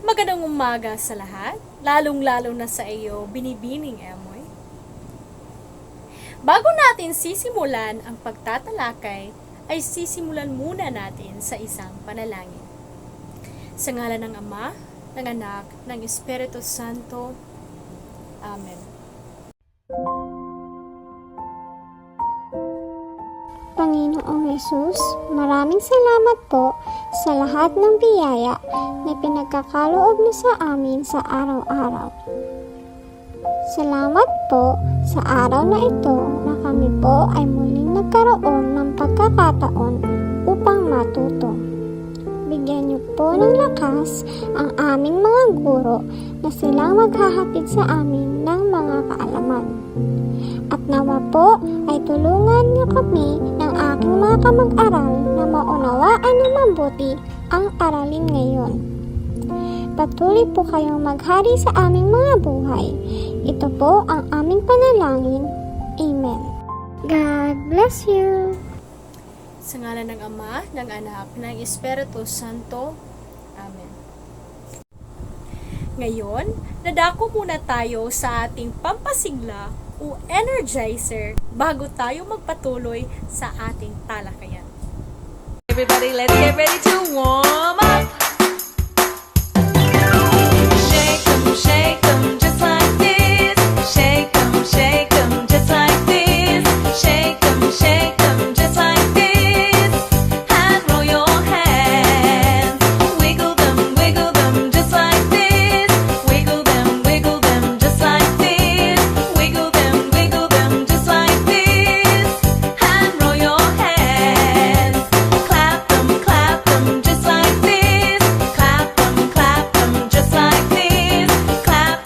Magandang umaga sa lahat, lalong-lalo na sa iyo, Binibining Emoy. Bago natin sisimulan ang pagtatalakay, ay sisimulan muna natin sa isang panalangin. Sa ngalan ng Ama, ng Anak, ng Espiritu Santo. Amen. Panginoong Yesus, maraming salamat po sa lahat ng biyaya na pinagkakaloob mo sa amin sa araw-araw. Salamat po sa araw na ito na kami po ay muling nagkaroon ng pagkakataon upang matuto. Bigyan niyo po ng lakas ang aming mga guro na silang maghahatid sa amin ng mga kaalaman. At nawa po ay tulungan niyo kami ng aking mga kamag-aral na maunawaan ng mabuti ang aralin ngayon. Patuloy po kayong maghari sa aming mga buhay. Ito po ang aming panalangin. Amen. God bless you. Sa ngalan ng Ama, ng Anak, ng Espiritu Santo. Amen. Ngayon, nadako muna tayo sa ating pampasigla o energizer bago tayo magpatuloy sa ating talakayan. Everybody, let's get ready to warm up. Shake 'em just like this. Shake 'em just like this. Shake 'em just like this. And roll your hands. Wiggle them just like this. Wiggle them just like this. Wiggle them just like this. And roll your hands. Clap them just like this. Clap them just like this. Clap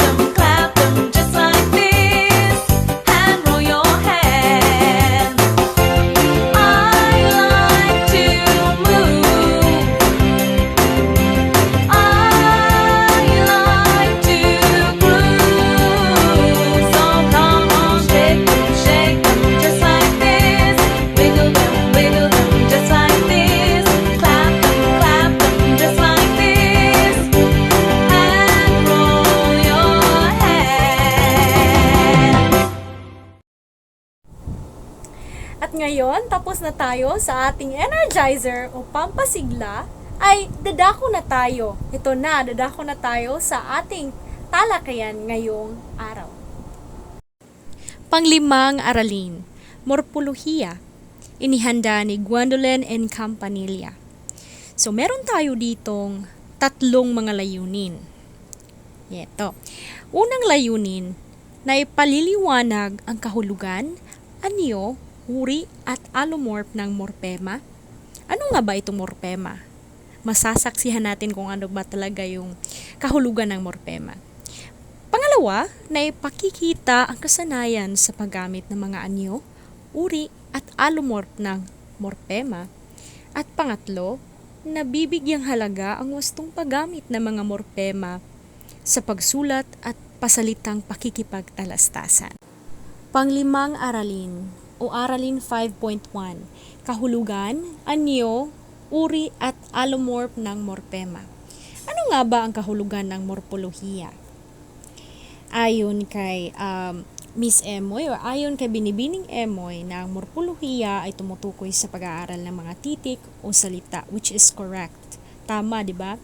them just like this. And roll your hands. I like to move. I like to groove. So come on, shake them just like this. Wiggle them just like this. Clap them just like this. And roll your hands. At ngayon, tapos na tayo sa ating energizer o pampasigla, ay dadako na tayo. Ito na, dadako na tayo sa ating talakayan ngayong araw. Panglimang aralin, Morpolohiya, inihanda ni Gwendolyn and Campanilla. So, meron tayo ditong tatlong mga layunin. Ito. Unang layunin na ipaliliwanag ang kahulugan, anyo, uri at allomorph ng morpema. Ano nga ba itong morpema? Masasaksihan natin kung ano ba talaga yung kahulugan ng morpema. Pangalawa, na ipakikita ang kasanayan sa paggamit ng mga anyo, uri at allomorph ng morpema. At pangatlo, na bibigyang halaga ang wastong paggamit ng mga morpema sa pagsulat at pasalitang pakikipagtalastasan. Panglimang aralin o aralin 5.1, kahulugan, anyo, uri at allomorph ng morpema. Ano nga ba ang kahulugan ng morpolohiya? Ayon kay Miss Emoy o ayon kay Binibining Emoy na ang morpolohiya ay tumutukoy sa pag-aaral ng mga titik o salita, which is correct. Tama, di ba?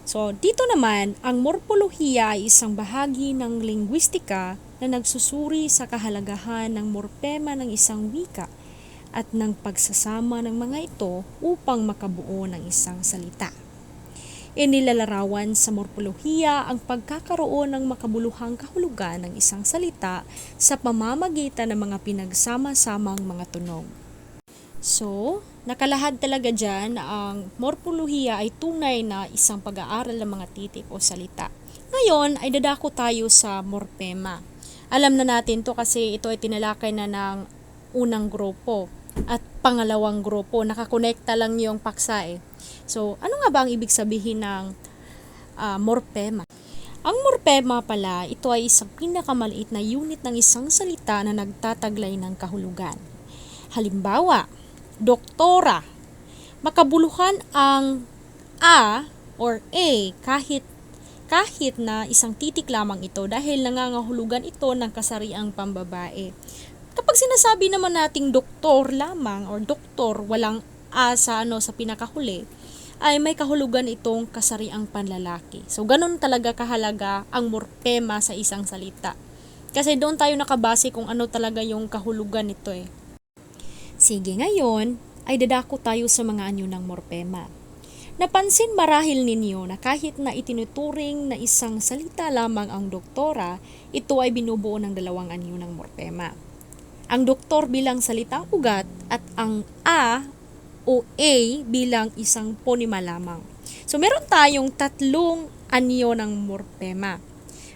So, dito naman, ang morpolohiya ay isang bahagi ng linguistika na nagsusuri sa kahalagahan ng morpema ng isang wika at ng pagsasama ng mga ito upang makabuo ng isang salita. Inilalarawan sa morpolohiya ang pagkakaroon ng makabuluhang kahulugan ng isang salita sa pamamagitan ng mga pinagsama-samang mga tunog. So, nakalahad talaga dyan na ang morpolohiya ay tunay na isang pag-aaral ng mga titik o salita. Ngayon ay dadako tayo sa morpema. Alam na natin to kasi ito ay tinalakay na ng unang grupo at pangalawang grupo. Nakakonekta lang yung paksa eh. So, ano nga ba ang ibig sabihin ng morpema? Ang morpema pala, ito ay isang pinakamaliit na unit ng isang salita na nagtataglay ng kahulugan. Halimbawa, doktora. Makabuluhan ang a or a kahit kahit na isang titik lamang ito dahil nangangahulugan ito ng kasariang pambabae. Kapag sinasabi naman nating doktor lamang or doktor, walang sa pinakahuli, ay may kahulugan itong kasariang panlalaki. So, ganun talaga kahalaga ang morpema sa isang salita. Kasi doon tayo nakabase kung ano talaga yung kahulugan nito eh. Sige, ngayon ay dadako tayo sa mga anyo ng morpema. Napansin marahil ninyo na kahit na itinuturing na isang salita lamang ang doktora, ito ay binubuo ng dalawang anyo ng morpema. Ang doktor bilang salitang ugat at ang a o a bilang isang ponema lamang. So meron tayong tatlong anyo ng morpema.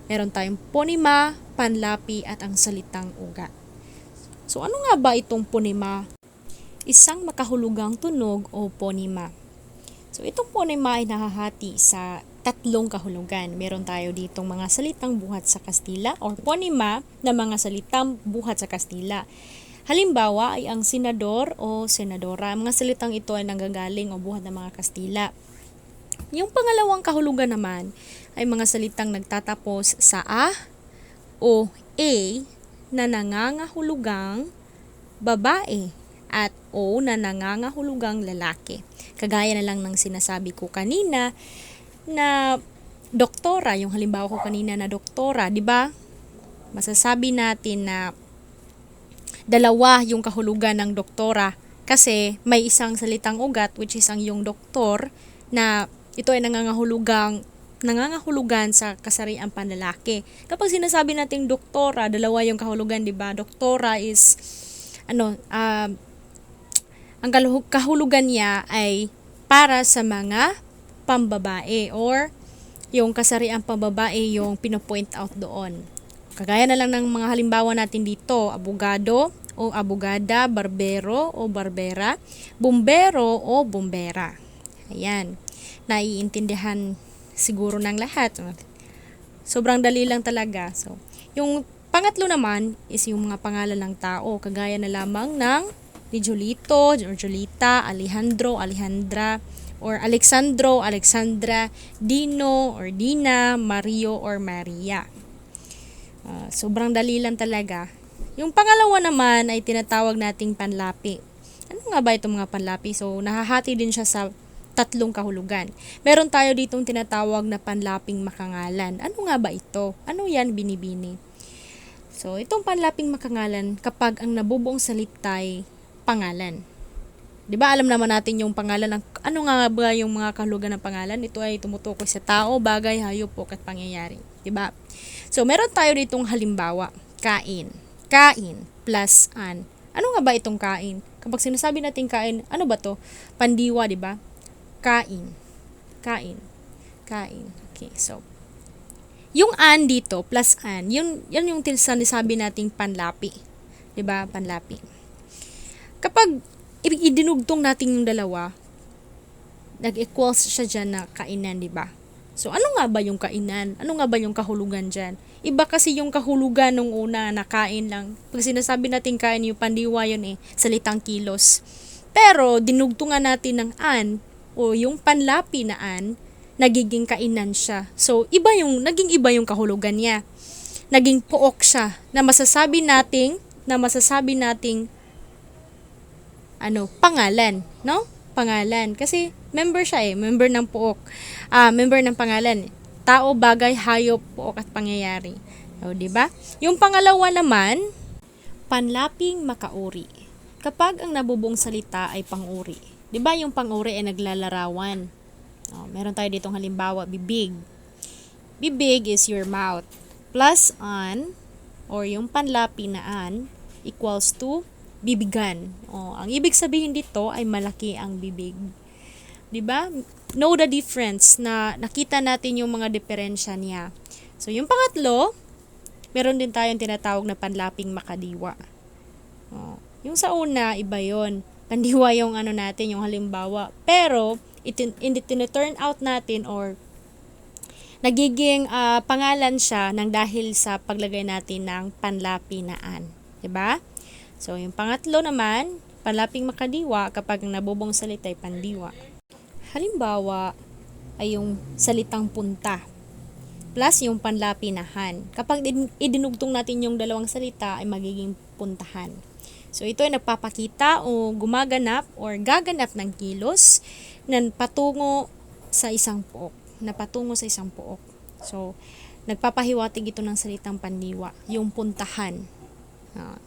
Meron tayong ponema, panlapi at ang salitang ugat. So ano nga ba itong ponema? Isang makahulugang tunog o ponema. So, itong ponema ay nahahati sa tatlong kahulugan. Meron tayo ditong mga salitang buhat sa Kastila or ponema na mga salitang buhat sa Kastila. Halimbawa ay ang senador o senadora. Mga salitang ito ay nanggagaling o buhat ng mga Kastila. Yung pangalawang kahulugan naman ay mga salitang nagtatapos sa a o a na nangangahulugang babae at o na nangangahulugang lalaki. Kagaya na lang ng sinasabi ko kanina na doktora, yung halimbawa ko kanina na doktora, di ba? Masasabi natin na dalawa yung kahulugan ng doktora kasi may isang salitang ugat which is ang yung doktor na ito ay nangangahulugan sa kasariang panlalaki. Kapag sinasabi nating doktora, dalawa yung kahulugan, di ba? Doktora is ang kahulugan niya ay para sa mga pambabae or yung kasariang pambabae yung pinopoint out doon. Kagaya na lang ng mga halimbawa natin dito, abogado o abogada, barbero o barbera, bumbero o bumbera. Ayan, naiintindihan siguro ng lahat. Sobrang dali lang talaga. So, yung pangatlo naman is yung mga pangalan ng tao, kagaya na lamang ng ni Julito, or Julita, Alejandro, Alejandra, or Alexandro, Alexandra, Dino, or Dina, Mario, or Maria. Sobrang dali lang talaga. Yung pangalawa naman ay tinatawag nating panlapi. Ano nga ba itong mga panlapi? So, nahahati din siya sa tatlong kahulugan. Meron tayo ditong tinatawag na panlaping makangalan. Ano nga ba ito? Ano yan binibini? So, itong panlaping makangalan, kapag ang nabubuong salita ay pangalan. 'Di ba alam naman natin yung pangalan ng ano nga ba yung mga kahulugan ng pangalan? Ito ay tumutukoy sa tao, bagay, hayop at pangyayari, 'di ba? So meron tayo ditong halimbawa, kain. Kain plus an. Ano nga ba itong kain? Kapag sinasabi natin kain, ano ba 'to? Pandiwa, 'di ba? Kain. Kain. Kain. Okay, so yung an dito plus an, yan yung sinasabi nating panlapi. 'Di ba? Panlapi. Kapag idinugtong natin yung dalawa, nag-equals siya dyan na kainan, di ba? So, ano nga ba yung kainan? Ano nga ba yung kahulugan dyan? Iba kasi yung kahulugan nung una na kain lang. Pag sinasabi natin kain, yung pandiwa yun salitang kilos. Pero, dinugtungan natin ng an, o yung panlapi na an, nagiging kainan siya. So, naging iba yung kahulugan niya. Naging pook siya, na masasabi nating pangalan, no? Pangalan. Kasi member siya member ng pook. Member ng pangalan. Tao, bagay, hayop, pook at pangyayari. O, di ba? Yung pangalawa naman, panlaping makauri. Kapag ang nabubuong salita ay panguri. Di ba yung panguri ay naglalarawan? Meron tayo ditong halimbawa, bibig. Bibig is your mouth. Plus an, or yung panlapi na an, equals to bibigan. Ang ibig sabihin dito ay malaki ang bibig. 'Di ba? Know the difference na nakita natin yung mga diferensya niya. So, yung pangatlo, meron din tayong tinatawag na panlaping makadiwa. Yung sa una, iba yon. Pandiwa yung natin, yung halimbawa. Pero, turn out natin or nagiging pangalan siya nang dahil sa paglagay natin ng panlapi na an. 'Di ba? So, yung pangatlo naman, panlaping makadiwa kapag nabubong salita ay pandiwa. Halimbawa ay yung salitang punta. plus yung panlapinahan. Kapag idinugtong natin yung dalawang salita ay magiging puntahan. So ito ay nagpapakita o gumaganap or gaganap ng kilos na patungo sa isang pook. So nagpapahiwatig ito ng salitang pandiwa, yung puntahan.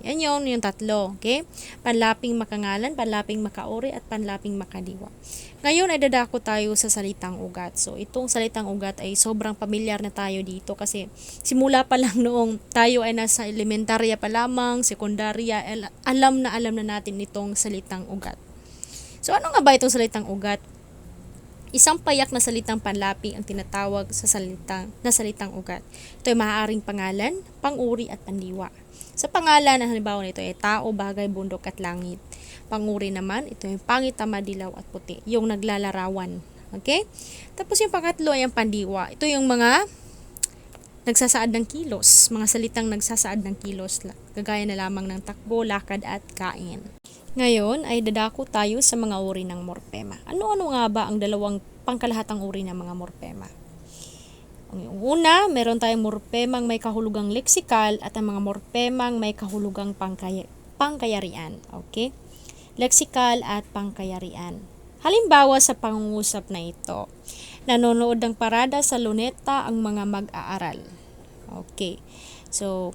Yan yung tatlo, okay? Panlaping makangalan, panlaping makauri, at panlaping makadiwa. Ngayon ay dadako tayo sa salitang ugat. So itong salitang ugat ay sobrang pamilyar na tayo dito kasi simula pa lang noong tayo ay nasa elementarya pa lamang, sekundarya, alam na natin itong salitang ugat. So ano nga ba itong salitang ugat? Isang payak na salitang panlapi ang tinatawag sa salitang ugat. Ito ay maaaring pangalan, panguri, at pandiwa. Sa pangalan, halimbawa nito ay tao, bagay, bundok, at langit. Panguri naman, ito yung pangit, tama, dilaw, at puti. Yung naglalarawan. Okay? Tapos yung pangatlo ay ang pandiwa. Ito yung mga nagsasaad ng kilos. Mga salitang nagsasaad ng kilos. Kagaya na lamang ng takbo, lakad, at kain. Ngayon ay dadako tayo sa mga uri ng morpema. Ano-ano nga ba ang dalawang pangkalahatang uri ng mga morpema? Ang una, meron tayong morpemang may kahulugang leksikal at ang mga morpemang may kahulugang pangkayarian. Okay? Leksikal at pangkayarian. Halimbawa sa pangungusap na ito, nanonood ng parada sa luneta ang mga mag-aaral. Okay. So,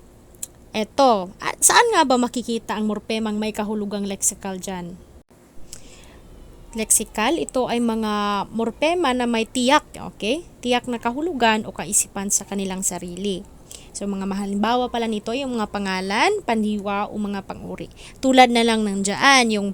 eto. Saan nga ba makikita ang morpemang may kahulugang leksikal dyan? Leksikal, ito ay mga morpema na may tiyak, okay? Tiyak na kahulugan o kaisipan sa kanilang sarili. So, mga halimbawa pala nito, yung mga pangalan, pandiwa o mga panguri. Tulad na lang ng dyan, yung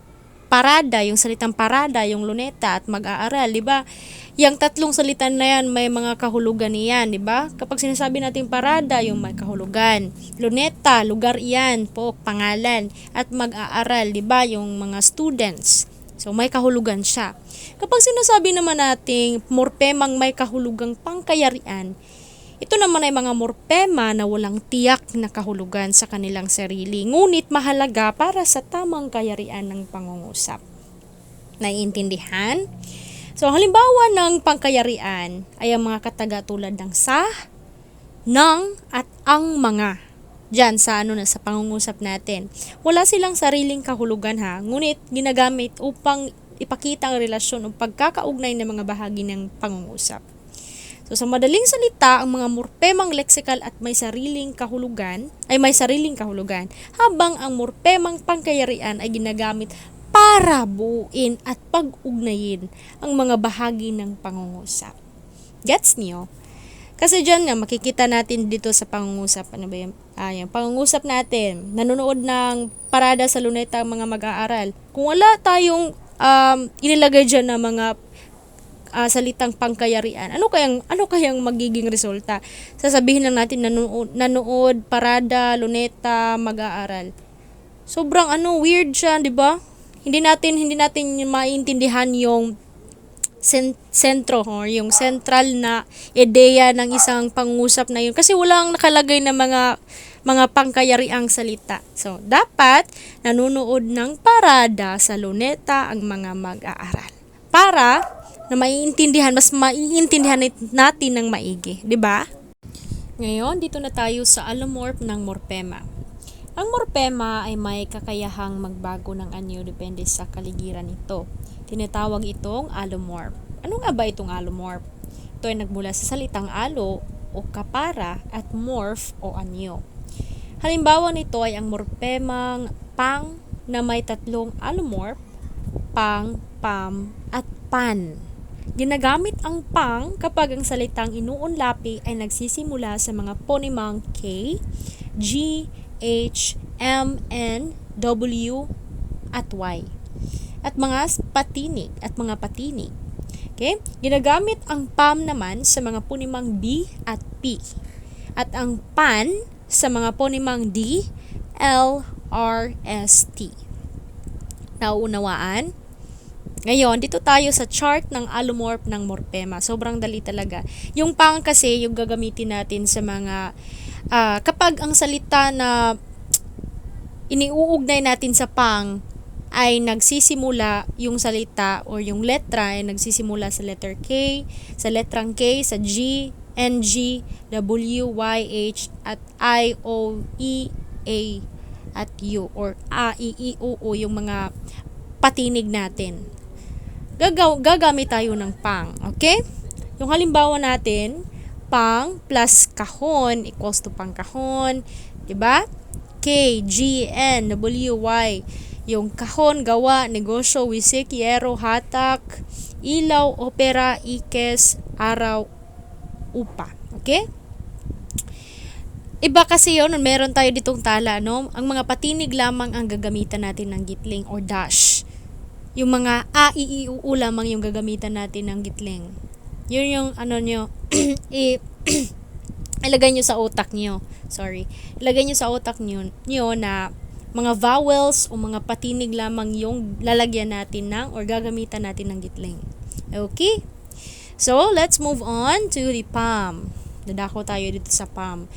parada, yung salitang parada, yung luneta at mag-aaral, di ba? Yung tatlong salita na yan, may mga kahulugan niyan, di ba? Kapag sinasabi natin parada, yung may kahulugan. Luneta, lugar iyan, po, pangalan. At mag-aaral, di ba? Yung mga students. So, may kahulugan siya. Kapag sinasabi naman nating morpemang may kahulugang pangkayarian, ito naman ay mga morpema na walang tiyak na kahulugan sa kanilang sarili, ngunit mahalaga para sa tamang kayarian ng pangungusap. Naiintindihan? So, halimbawa ng pangkayarian ay ang mga kataga tulad ng sa, ng, at ang mga. Diyan sa sa pangungusap natin. Wala silang sariling kahulugan ngunit ginagamit upang ipakita ang relasyon o pagkakaugnay ng mga bahagi ng pangungusap. So sa madaling salita, ang mga morpemang leksikal at may sariling kahulugan, habang ang morpemang pangkayarian ay ginagamit para buuin at pag-ugnayin ang mga bahagi ng pangungusap. Gets niyo? Kasi dyan nga, makikita natin dito sa pangungusap. Ano ba yung pangungusap natin? Nanonood ng parada sa luneta ang mga mag-aaral. Kung wala tayong inilagay dyan na mga salitang pangkayarian, ano kayang magiging resulta? Sasabihin lang natin nanood, parada, luneta, mag-aaral. Sobrang weird siya, di ba? Hindi natin maintindihan yung sentro or yung central na ideya ng isang pangusap na yun kasi walang nakalagay na mga pangkayariang salita. So, dapat nanonood ng parada sa luneta ang mga mag-aaral para na mas maiintindihan natin ng maigi, di ba? Ngayon, dito na tayo sa allomorph ng morpema. Ang morpema ay may kakayahang magbago ng anyo depende sa kaligiran nito. Tinatawag itong allomorph. Ano nga ba itong allomorph? Ito ay nagmula sa salitang allo o kapara at morph o anyo. Halimbawa nito ay ang morpemang pang na may tatlong allomorph, pang, pam, at pan. Ginagamit ang pang kapag ang salitang inuunlapi ay nagsisimula sa mga ponemang K, G, H, M, N, W, at Y. At mga patinig. Okay? Ginagamit ang PAM naman sa mga ponemang B at P. At ang PAN sa mga ponemang D, L, R, S, T. Nauunawaan? Ngayon, dito tayo sa chart ng allomorph ng morpema. Sobrang dali talaga. Yung PAN kasi, yung gagamitin natin sa mga kapag ang salita na iniuugnay natin sa PAN ay nagsisimula yung salita or yung letra ay nagsisimula sa letter K, sa letrang K, sa G, NG, WYH, at IOEA at U, or A, I, I, O, O, yung mga patinig natin. Gagamit tayo ng pang. Okay? Yung halimbawa natin, pang plus kahon equals to pangkahon. Diba? K, G, N, W, Y. Yung kahon, gawa, negosyo, wisik, yero, hatak, ilaw, opera, ikes, araw, upa. Okay? Iba kasi yun, meron tayo ditong tala, no? Ang mga patinig lamang ang gagamitan natin ng gitling or dash. Yung mga A, I, I, U, U lamang yung gagamitan natin ng gitling. Yun yung ano nyo, ilagay nyo sa utak nyo. Sorry. Ilagay nyo sa utak nyo na mga vowels o mga patinig lamang yung lalagyan natin ng or gagamitan natin ng gitling. Okay? So, let's move on to the PAM. Dadako tayo dito sa PAM.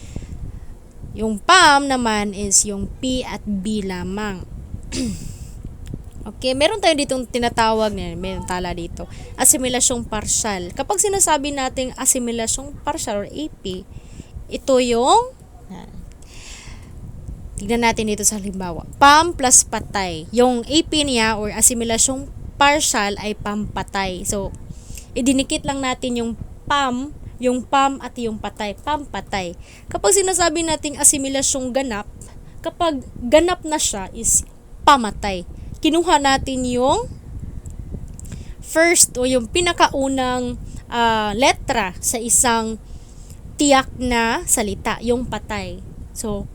Yung PAM naman is yung P at B lamang. Okay, meron tayo ditong tinatawag na, meron tala dito, asimilasyong parsyal. Kapag sinasabi nating asimilasyong parsyal or AP, ito yung, tignan natin dito sa halimbawa, PAM plus patay. Yung AP niya or asimilasyong parsyal ay pampatay. So, idinikit lang natin yung PAM at yung patay, pampatay. Kapag sinasabi nating asimilasyong ganap, kapag ganap na siya is pamatay. Kinuha natin yung first o yung pinakaunang letra sa isang tiyak na salita, yung patay. So,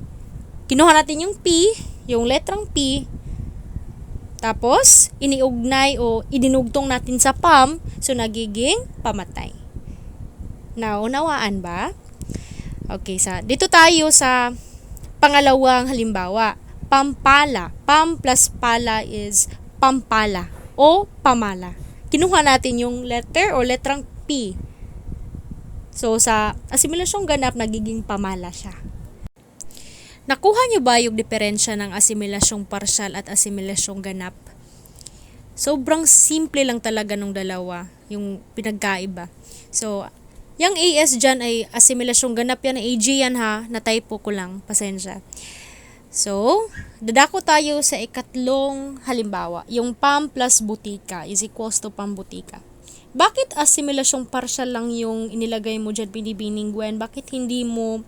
kinuha natin yung P, yung letrang P, tapos iniugnay o idinugtong natin sa PAM, so nagiging pamatay. Naunawaan ba? Okay, dito tayo sa pangalawang halimbawa. Pampala. Pam plus pala is pampala o pamala. Kinuha natin yung letter o letrang P. So, sa asimilasyong ganap, nagiging pamala siya. Nakuha niyo ba yung diferensya ng asimilasyong parsyal at asimilasyong ganap? Sobrang simple lang talaga nung dalawa, yung pinagkaiba. So, yung AS dyan ay asimilasyong ganap yan, AG yan ha, na-typo ko lang, pasensya. So, dadako tayo sa ikatlong halimbawa. Yung PAM plus butika is equals to pambutika. Bakit asimilasyong partial lang yung inilagay mo dyan, binibining Gwen? Bakit hindi mo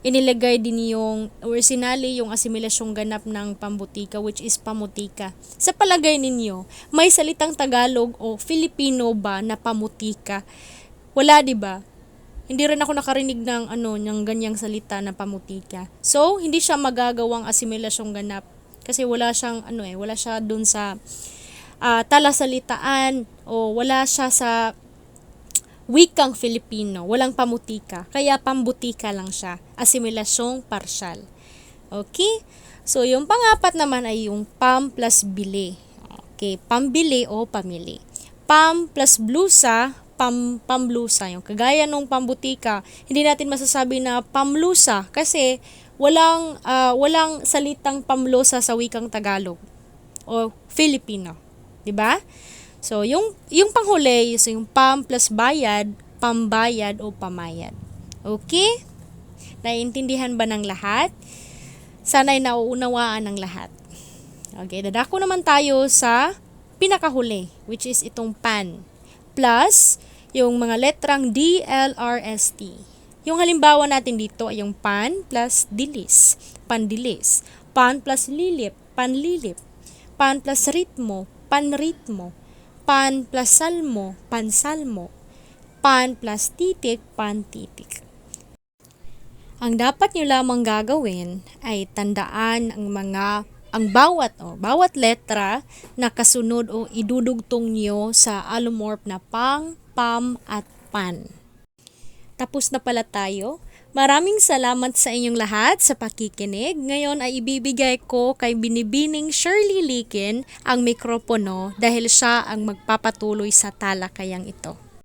inilagay din yung originally yung asimilasyong ganap ng pambutika, which is pamutika? Sa palagay ninyo, may salitang Tagalog o Filipino ba na pamutika? Wala, di ba? Hindi rin ako nakarinig ng ng ganyang salita na pamutika. So, hindi siya magagawang asimilasyong ganap kasi wala siyang wala siya dun sa talasalitaan o wala siya sa wikang Filipino. Walang pamutika. Kaya pambutika lang siya. Asimilasyong parsyal. Okay? So, yung pangapat naman ay yung PAM plus bili. Okay, pambili o pamili. PAM plus blusa, pamblusa, yung kagaya nung pambutika, hindi natin masasabi na pamlusa kasi walang salitang pamlusa sa wikang Tagalog o Filipino, 'di ba? So yung panghuli is yung pam plus bayad, pambayad o pamayad. Okay? Naiintindihan ba ng lahat? Sana'y nauunawaan ng lahat. Okay, dadako naman tayo sa pinakahuli, which is itong pan plus yung mga letrang D, L, R, S, T. Yung halimbawa natin dito ay yung pan plus dilis, pandilis. Pan plus lilip, panlilip. Pan plus ritmo, panritmo. Pan plus salmo, pansalmo. Pan plus titik, pantitik. Ang dapat nyo lamang gagawin ay tandaan ang bawat letra na kasunod o idudugtong nyo sa allomorph na pang, pam, at pan. Tapos na pala tayo. Maraming salamat sa inyong lahat sa pakikinig. Ngayon ay ibibigay ko kay Binibining Shirley Likin ang mikropono dahil siya ang magpapatuloy sa talakayang ito.